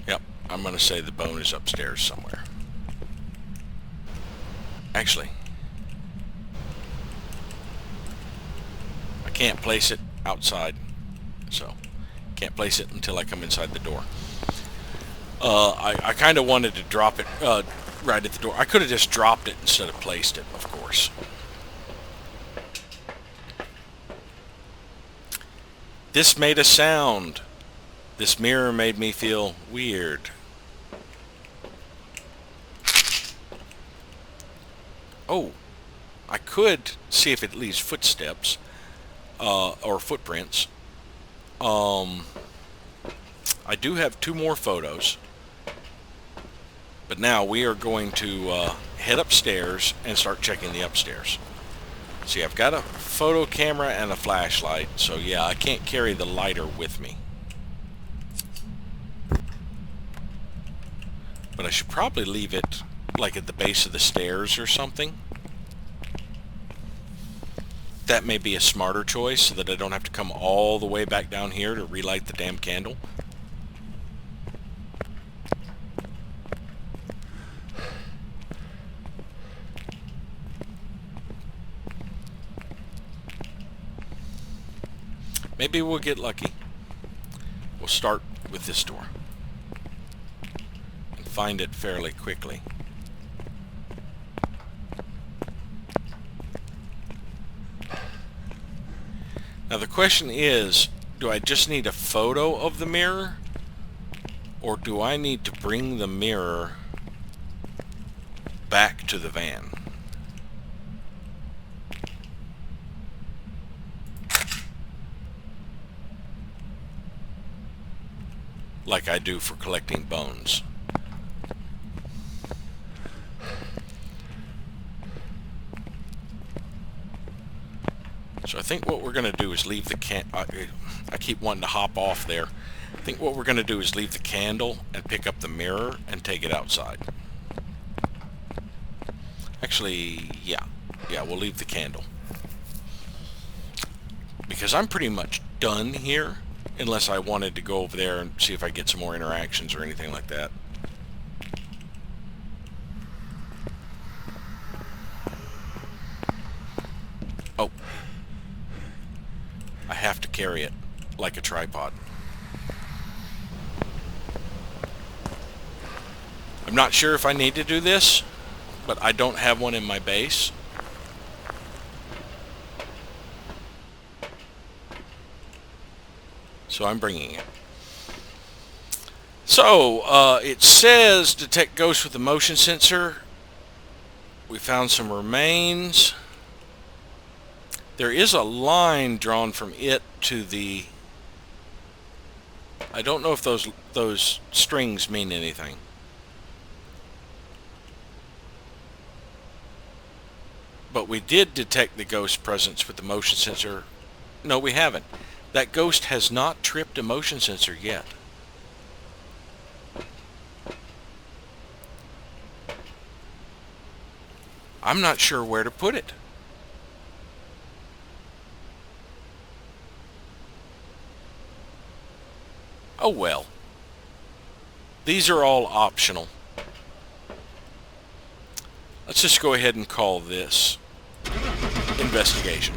Yep, I'm going to say the bone is upstairs somewhere. Actually, I can't place it outside, so can't place it until I come inside the door. I kind of wanted to drop it right at the door. I could have just dropped it instead of placed it, of course. This made a sound. This mirror made me feel weird. Oh, I could see if it leaves footsteps or footprints. I do have 2 more photos, but now we are going to head upstairs and start checking the upstairs. See, I've got a photo camera and a flashlight, so yeah, I can't carry the lighter with me. But I should probably leave it like at the base of the stairs or something. That may be a smarter choice so that I don't have to come all the way back down here to relight the damn candle. Maybe we'll get lucky. We'll start with this door and find it fairly quickly. Now the question is, do I just need a photo of the mirror, or do I need to bring the mirror back to the van? Like I do for collecting bones. So I think what we're going to do is leave the I keep wanting to hop off there. I think what we're going to do is leave the candle and pick up the mirror and take it outside. Actually, yeah, we'll leave the candle. Because I'm pretty much done here. unless I wanted to go over there and see if I get some more interactions or anything like that. Oh, I have to carry it like a tripod. I'm not sure if I need to do this, but I don't have one in my base. So I'm bringing it. So, it says detect ghosts with a motion sensor. We found some remains. There is a line drawn from it to the... I don't know if those strings mean anything. But we did detect the ghost presence with the motion sensor. No, we haven't. That ghost has not tripped a motion sensor yet. I'm not sure where to put it. Oh well. These are all optional. Let's just go ahead and call this investigation.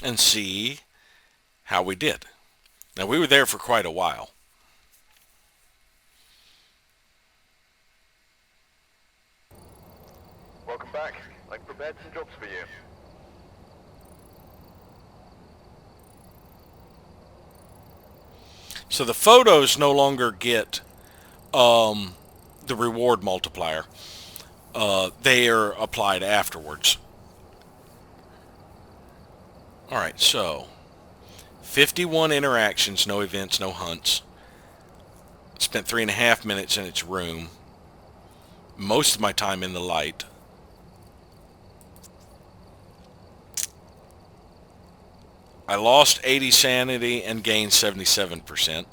And see how we did. Now, we were there for quite a while. Welcome back. I've prepared some jobs for you. So the photos no longer get the reward multiplier. They are applied afterwards. Alright, so 51 interactions, no events, no hunts. Spent 3.5 minutes in its room. Most of my time in the light. I lost 80 sanity and gained 77%.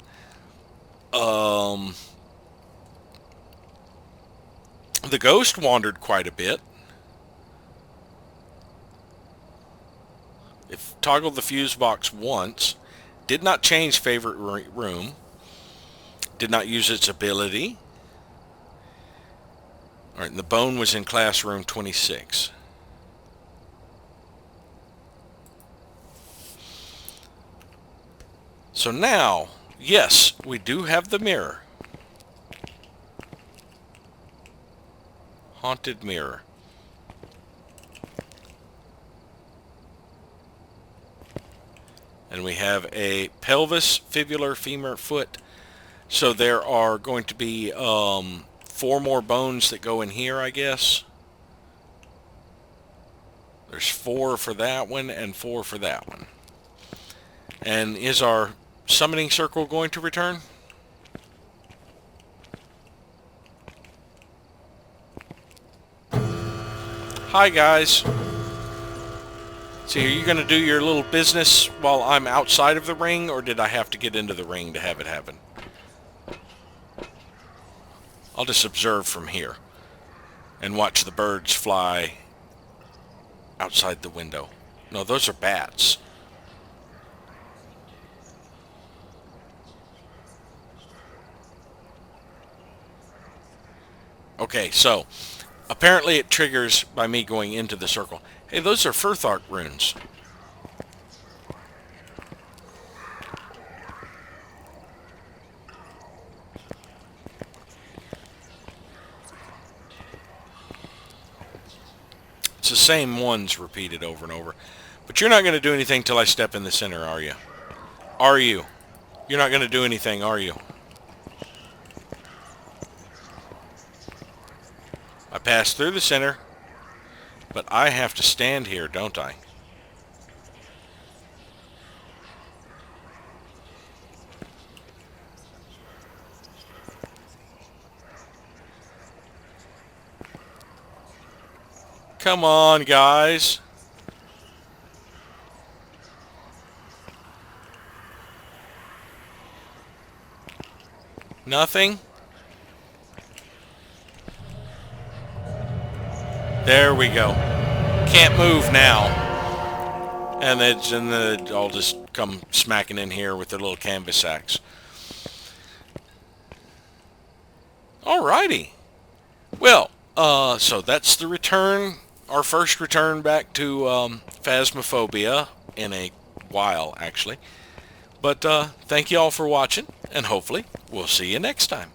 The ghost wandered quite a bit. If toggled the fuse box once, did not change favorite room, did not use its ability. All right, and the bone was in classroom 26. So now, yes, we do have the mirror. Haunted mirror. And we have a pelvis, fibular, femur, foot. So there are going to be 4 more bones that go in here, I guess. There's 4 for that one and 4 for that one. And is our summoning circle going to return? Hi guys. So are you going to do your little business while I'm outside of the ring, or did I have to get into the ring to have it happen? I'll just observe from here and watch the birds fly outside the window. No, those are bats. Okay, so apparently it triggers by me going into the circle. Hey, those are Furthark runes. It's the same ones repeated over and over. But you're not going to do anything till I step in the center, are you? Are you? You're not going to do anything, are you? I pass through the center, but I have to stand here, don't I? Come on, guys. Nothing? There we go. Can't move now. And then I'll just come smacking in here with their little canvas sacks. Alrighty. Well, so that's the return, our first return back to Phasmophobia in a while, actually. But thank you all for watching, and hopefully we'll see you next time.